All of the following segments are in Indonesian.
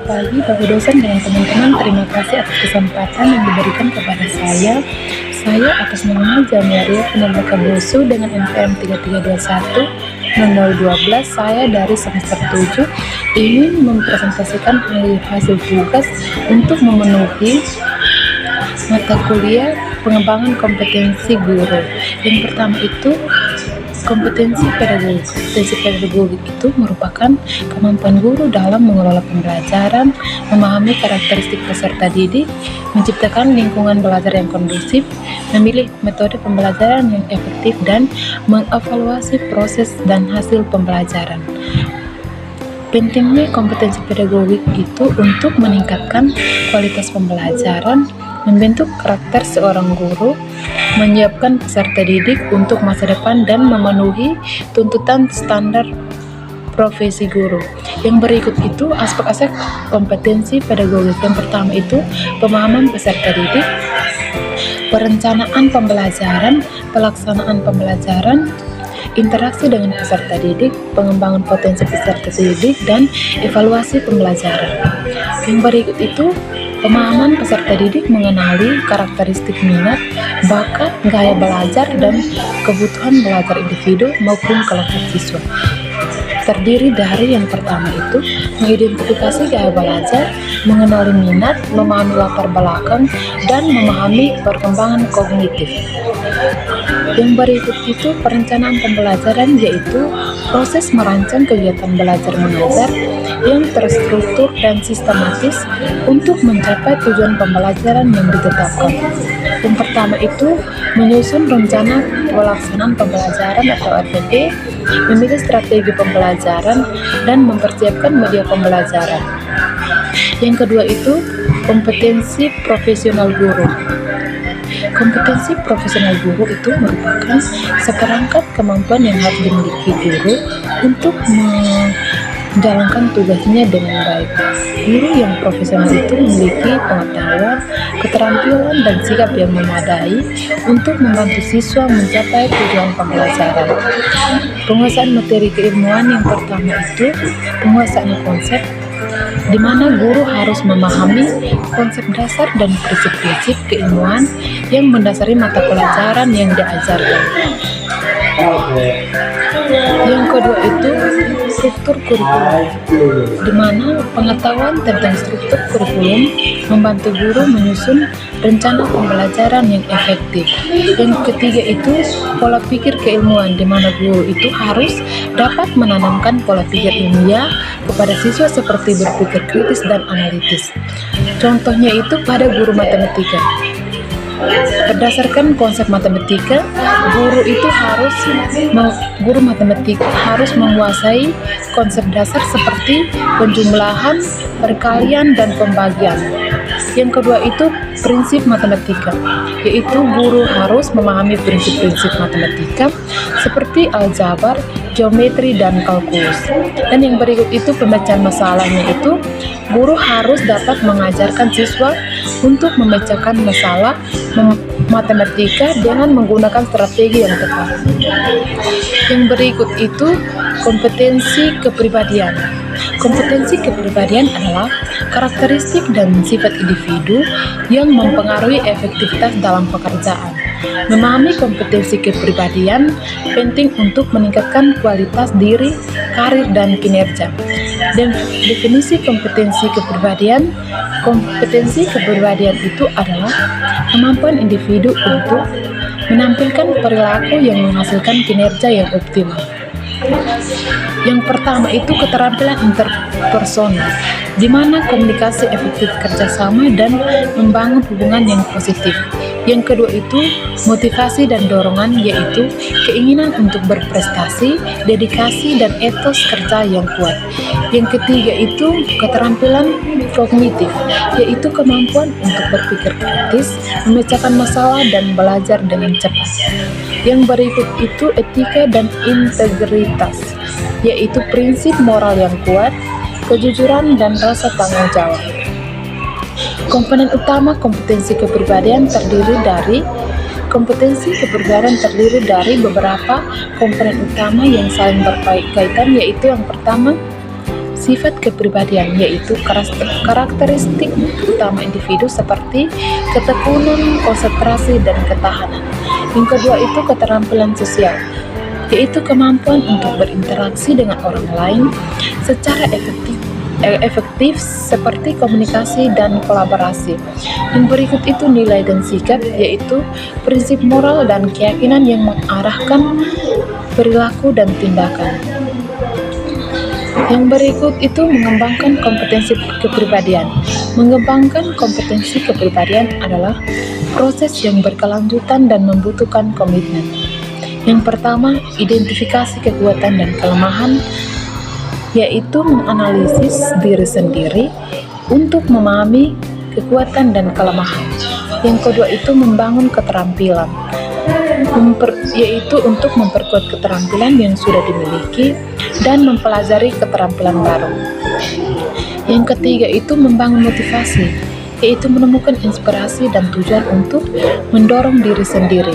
pagi Bapak dosen dan teman-teman. Terima kasih atas kesempatan yang diberikan kepada saya. Saya atas nama Jamiaria Penelaka Bosu dengan NPM 3321 0012. Saya dari semester 7 ingin mempresentasikan hasil tugas untuk memenuhi mata kuliah pengembangan kompetensi guru. Yang pertama itu kompetensi pedagogik. Kompetensi pedagogik itu merupakan kemampuan guru dalam mengelola pembelajaran, memahami karakteristik peserta didik, menciptakan lingkungan belajar yang kondusif, memilih metode pembelajaran yang efektif, dan mengevaluasi proses dan hasil pembelajaran. Pentingnya kompetensi pedagogik itu untuk meningkatkan kualitas pembelajaran, membentuk karakter seorang guru, menyiapkan peserta didik untuk masa depan, dan memenuhi tuntutan standar profesi guru. Yang berikut itu aspek-aspek kompetensi pedagogik. Yang pertama itu pemahaman peserta didik, perencanaan pembelajaran, pelaksanaan pembelajaran, interaksi dengan peserta didik, pengembangan potensi peserta didik, dan evaluasi pembelajaran. Yang berikut itu pemahaman peserta didik mengenali karakteristik minat, bakat, gaya belajar, dan kebutuhan belajar individu maupun kelompok siswa. Terdiri dari yang pertama itu mengidentifikasi gaya belajar, mengenali minat, memahami latar belakang, dan memahami perkembangan kognitif. Yang berikut itu perencanaan pembelajaran, yaitu proses merancang kegiatan belajar mengajar yang terstruktur dan sistematis untuk mencapai tujuan pembelajaran yang ditetapkan. Yang pertama itu menyusun rencana pelaksanaan pembelajaran atau RPP, memilih strategi pembelajaran, dan mempersiapkan media pembelajaran. Yang kedua itu kompetensi profesional guru. Kompetensi profesional guru itu merupakan seperangkat kemampuan yang harus dimiliki guru untuk menjalankan tugasnya dengan baik. Guru yang profesional itu memiliki pengetahuan, keterampilan, dan sikap yang memadai untuk membantu siswa mencapai tujuan pembelajaran. Penguasaan materi keilmuan yang pertama itu penguasaan konsep, di mana guru harus memahami konsep dasar dan prinsip-prinsip keilmuan yang mendasari mata pelajaran yang diajarkan. Yang kedua itu struktur kurikulum, di mana pengetahuan tentang struktur kurikulum membantu guru menyusun rencana pembelajaran yang efektif. Yang ketiga itu pola pikir keilmuan, di mana guru itu harus dapat menanamkan pola pikir ilmiah kepada siswa seperti berpikir kritis dan analitis. Contohnya itu pada guru matematika. Berdasarkan konsep matematika, guru matematika harus menguasai konsep dasar seperti penjumlahan, perkalian, dan pembagian. Yang kedua itu prinsip matematika, yaitu guru harus memahami prinsip-prinsip matematika seperti aljabar, geometri, dan kalkulus. Dan yang berikut itu pemecahan masalahnya itu guru harus dapat mengajarkan siswa untuk memecahkan masalah matematika dengan menggunakan strategi yang tepat. Yang berikut itu kompetensi kepribadian. Kompetensi kepribadian adalah karakteristik dan sifat individu yang mempengaruhi efektivitas dalam pekerjaan. Memahami kompetensi kepribadian penting untuk meningkatkan kualitas diri, karir, dan kinerja. Dan definisi kompetensi kepribadian itu adalah kemampuan individu untuk menampilkan perilaku yang menghasilkan kinerja yang optimal. Yang pertama itu keterampilan interpersonal, di mana komunikasi efektif, kerjasama, dan membangun hubungan yang positif. Yang kedua itu motivasi dan dorongan, yaitu keinginan untuk berprestasi, dedikasi, dan etos kerja yang kuat. Yang ketiga itu keterampilan kognitif, yaitu kemampuan untuk berpikir kritis, memecahkan masalah, dan belajar dengan cepat. Yang berikut itu etika dan integritas, yaitu prinsip moral yang kuat, kejujuran, dan rasa tanggung jawab. Komponen utama kompetensi kepribadian terdiri dari beberapa komponen utama yang saling berkaitan, yaitu yang pertama sifat kepribadian, yaitu karakteristik utama individu seperti ketekunan, konsentrasi, dan ketahanan. Yang kedua itu keterampilan sosial, yaitu kemampuan untuk berinteraksi dengan orang lain secara efektif seperti komunikasi dan kolaborasi. Yang berikut itu nilai dan sikap, yaitu prinsip moral dan keyakinan yang mengarahkan perilaku dan tindakan. Yang berikut itu mengembangkan kompetensi kepribadian. Mengembangkan kompetensi kepribadian adalah proses yang berkelanjutan dan membutuhkan komitmen. Yang pertama, identifikasi kekuatan dan kelemahan, yaitu menganalisis diri sendiri untuk memahami kekuatan dan kelemahan. Yang kedua itu membangun keterampilan, yaitu untuk memperkuat keterampilan yang sudah dimiliki dan mempelajari keterampilan baru. Yang ketiga itu membangun motivasi, yaitu menemukan inspirasi dan tujuan untuk mendorong diri sendiri.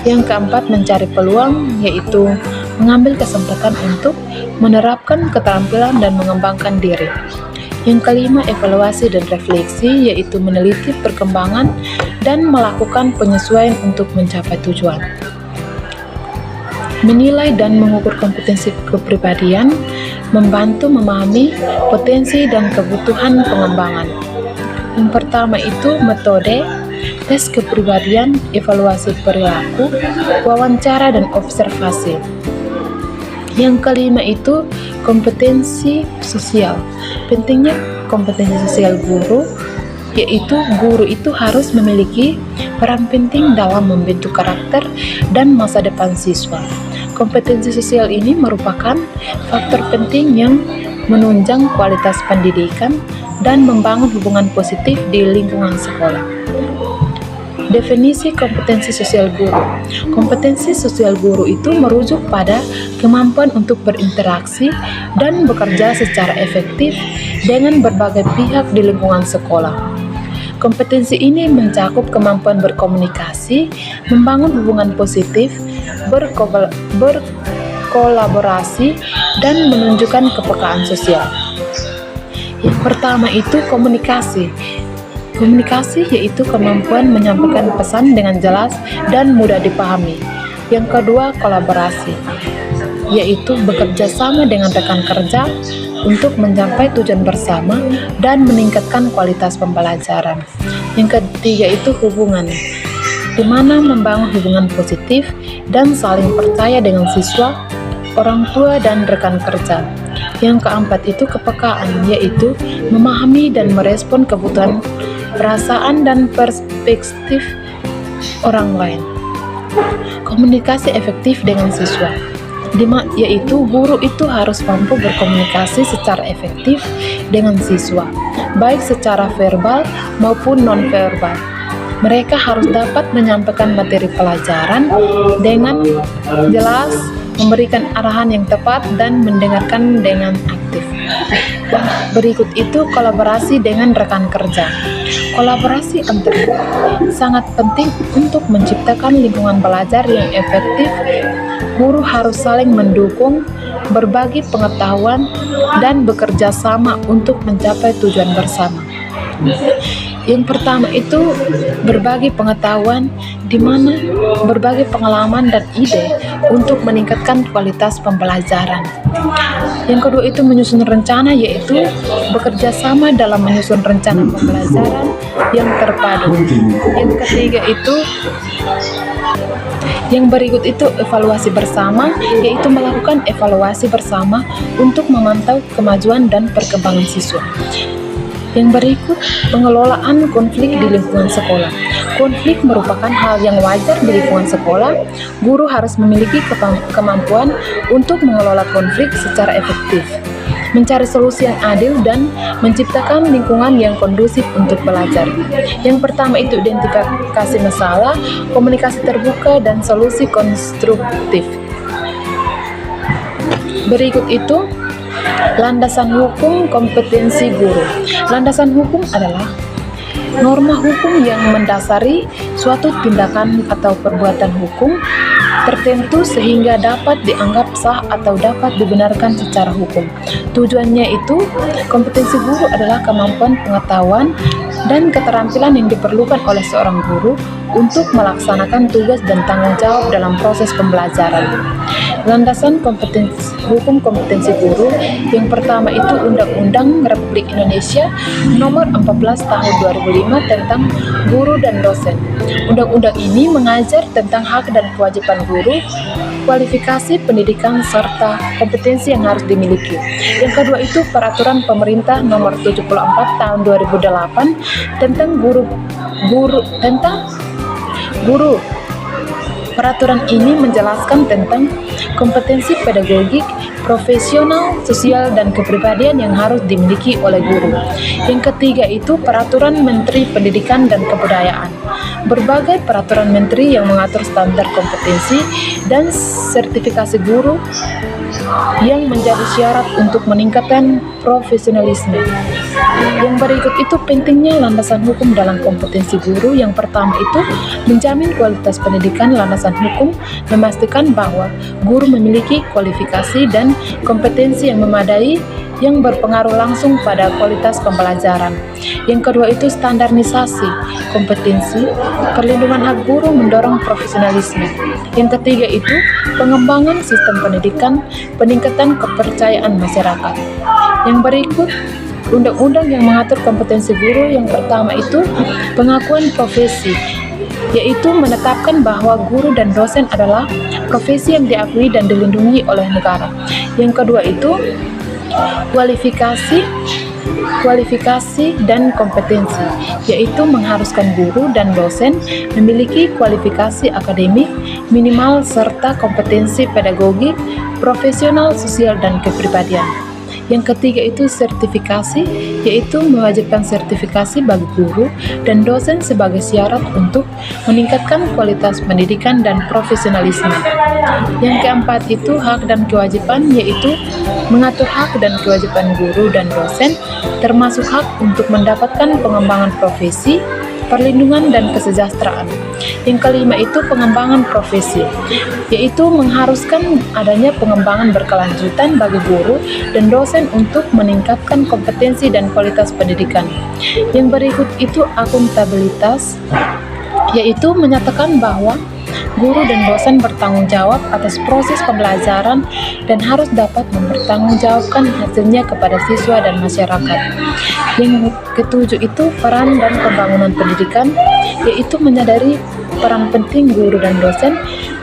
Yang keempat mencari peluang, yaitu mengambil kesempatan untuk menerapkan keterampilan dan mengembangkan diri. Yang kelima evaluasi dan refleksi, yaitu meneliti perkembangan dan melakukan penyesuaian untuk mencapai tujuan. Menilai dan mengukur kompetensi kepribadian, membantu memahami potensi dan kebutuhan pengembangan. Yang pertama itu metode, tes kepribadian, evaluasi perilaku, wawancara dan observasi. Yang kelima itu kompetensi sosial. Pentingnya kompetensi sosial guru, yaitu guru itu harus memiliki peran penting dalam membentuk karakter dan masa depan siswa. Kompetensi sosial ini merupakan faktor penting yang menunjang kualitas pendidikan dan membangun hubungan positif di lingkungan sekolah. Definisi kompetensi sosial guru. Kompetensi sosial guru itu merujuk pada kemampuan untuk berinteraksi dan bekerja secara efektif dengan berbagai pihak di lingkungan sekolah. Kompetensi ini mencakup kemampuan berkomunikasi, membangun hubungan positif, berkolaborasi, dan menunjukkan kepekaan sosial. Yang pertama itu komunikasi. Komunikasi yaitu kemampuan menyampaikan pesan dengan jelas dan mudah dipahami. Yang kedua, kolaborasi, yaitu bekerja sama dengan rekan kerja untuk mencapai tujuan bersama dan meningkatkan kualitas pembelajaran. Yang ketiga itu hubungan, di mana membangun hubungan positif dan saling percaya dengan siswa, orang tua, dan rekan kerja. Yang keempat itu kepekaan, yaitu memahami dan merespon kebutuhan, perasaan, dan perspektif orang lain. Komunikasi efektif dengan siswa, yaitu guru itu harus mampu berkomunikasi secara efektif dengan siswa, baik secara verbal maupun non-verbal. Mereka harus dapat menyampaikan materi pelajaran dengan jelas, memberikan arahan yang tepat, dan mendengarkan dengan aktif. Berikut itu kolaborasi dengan rekan kerja. Kolaborasi antar guru sangat penting untuk menciptakan lingkungan belajar yang efektif. Guru harus saling mendukung, berbagi pengetahuan, dan bekerja sama untuk mencapai tujuan bersama. Yang pertama itu berbagi pengetahuan, di mana berbagi pengalaman dan ide untuk meningkatkan kualitas pembelajaran. Yang kedua itu menyusun rencana, yaitu bekerja sama dalam menyusun rencana pembelajaran yang terpadu. Yang ketiga itu yang berikut itu evaluasi bersama, yaitu melakukan evaluasi bersama untuk memantau kemajuan dan perkembangan siswa. Yang berikut, pengelolaan konflik di lingkungan sekolah. Konflik merupakan hal yang wajar di lingkungan sekolah. Guru harus memiliki kemampuan untuk mengelola konflik secara efektif, mencari solusi yang adil, dan menciptakan lingkungan yang kondusif untuk belajar. Yang pertama itu identifikasi masalah, komunikasi terbuka, dan solusi konstruktif. Berikut itu landasan hukum kompetensi guru. Landasan hukum adalah norma hukum yang mendasari suatu tindakan atau perbuatan hukum tertentu sehingga dapat dianggap sah atau dapat dibenarkan secara hukum. Tujuannya itu, kompetensi guru adalah kemampuan pengetahuan dan keterampilan yang diperlukan oleh seorang guru untuk melaksanakan tugas dan tanggung jawab dalam proses pembelajaran. Landasan hukum kompetensi guru yang pertama itu Undang-Undang Republik Indonesia Nomor 14 Tahun 2005 tentang guru dan dosen. Undang-undang ini mengajar tentang hak dan kewajiban guru, kualifikasi pendidikan serta kompetensi yang harus dimiliki. Yang kedua itu Peraturan Pemerintah Nomor 74 Tahun 2008 tentang guru. Peraturan ini menjelaskan tentang kompetensi pedagogik, profesional, sosial, dan kepribadian yang harus dimiliki oleh guru. Yang ketiga itu Peraturan Menteri Pendidikan dan Kebudayaan. Berbagai peraturan menteri yang mengatur standar kompetensi dan sertifikasi guru yang menjadi syarat untuk meningkatkan profesionalisme. Yang berikut itu pentingnya landasan hukum dalam kompetensi guru. Yang pertama itu menjamin kualitas pendidikan. Landasan hukum memastikan bahwa guru memiliki kualifikasi dan kompetensi yang memadai yang berpengaruh langsung pada kualitas pembelajaran. Yang kedua itu standarisasi kompetensi. Perlindungan hak guru mendorong profesionalisme. Yang ketiga itu pengembangan sistem pendidikan, peningkatan kepercayaan masyarakat. Yang berikut undang-undang yang mengatur kompetensi guru. Yang pertama itu pengakuan profesi, yaitu menetapkan bahwa guru dan dosen adalah profesi yang diakui dan dilindungi oleh negara. Yang kedua itu kualifikasi dan kompetensi, yaitu mengharuskan guru dan dosen memiliki kualifikasi akademik minimal serta kompetensi pedagogik, profesional, sosial, dan kepribadian. Yang ketiga itu sertifikasi, yaitu mewajibkan sertifikasi bagi guru dan dosen sebagai syarat untuk meningkatkan kualitas pendidikan dan profesionalisme. Yang keempat itu hak dan kewajiban, yaitu mengatur hak dan kewajiban guru dan dosen, termasuk hak untuk mendapatkan pengembangan profesi, perlindungan, dan kesejahteraan. Yang kelima itu pengembangan profesi, yaitu mengharuskan adanya pengembangan berkelanjutan bagi guru dan dosen untuk meningkatkan kompetensi dan kualitas pendidikan. Yang berikut itu akuntabilitas, yaitu menyatakan bahwa guru dan dosen bertanggung jawab atas proses pembelajaran dan harus dapat mempertanggungjawabkan hasilnya kepada siswa dan masyarakat. Yang ketujuh itu peran dan pembangunan pendidikan, yaitu menyadari peran penting guru dan dosen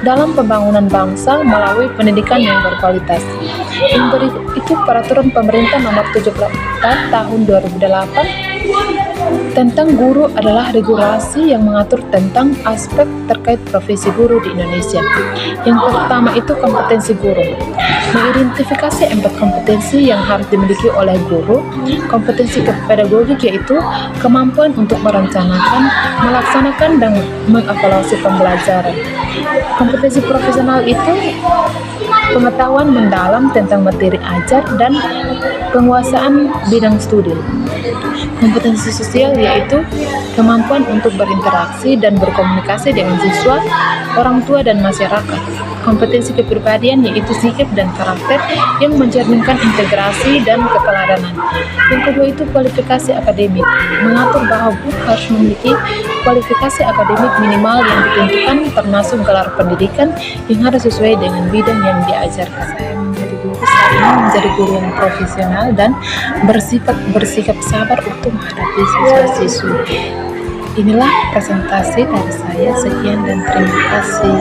dalam pembangunan bangsa melalui pendidikan yang berkualitas. Yang berikut itu Peraturan Pemerintah Nomor 74 Tahun 2008 tentang guru adalah regulasi yang mengatur tentang aspek terkait profesi guru di Indonesia. Yang pertama itu kompetensi guru. Mengidentifikasi 4 kompetensi yang harus dimiliki oleh guru. Kompetensi pedagogik yaitu kemampuan untuk merencanakan, melaksanakan, dan mengevaluasi pembelajaran. Kompetensi profesional itu pengetahuan mendalam tentang materi ajar dan penguasaan bidang studi. Kompetensi sosial yaitu kemampuan untuk berinteraksi dan berkomunikasi dengan siswa, orang tua, dan masyarakat. Kompetensi kepribadian yaitu sikap dan karakter yang mencerminkan integrasi dan keteladanan. Yang kedua itu kualifikasi akademik, mengatur bahwa guru harus memiliki kualifikasi akademik minimal yang ditentukan, termasuk gelar pendidikan yang harus sesuai dengan bidang yang diajarkan. Saya ingin menjadi guru yang profesional dan bersikap sabar untuk menghadapi siswa-siswi. Inilah presentasi dari saya. Sekian dan terima kasih.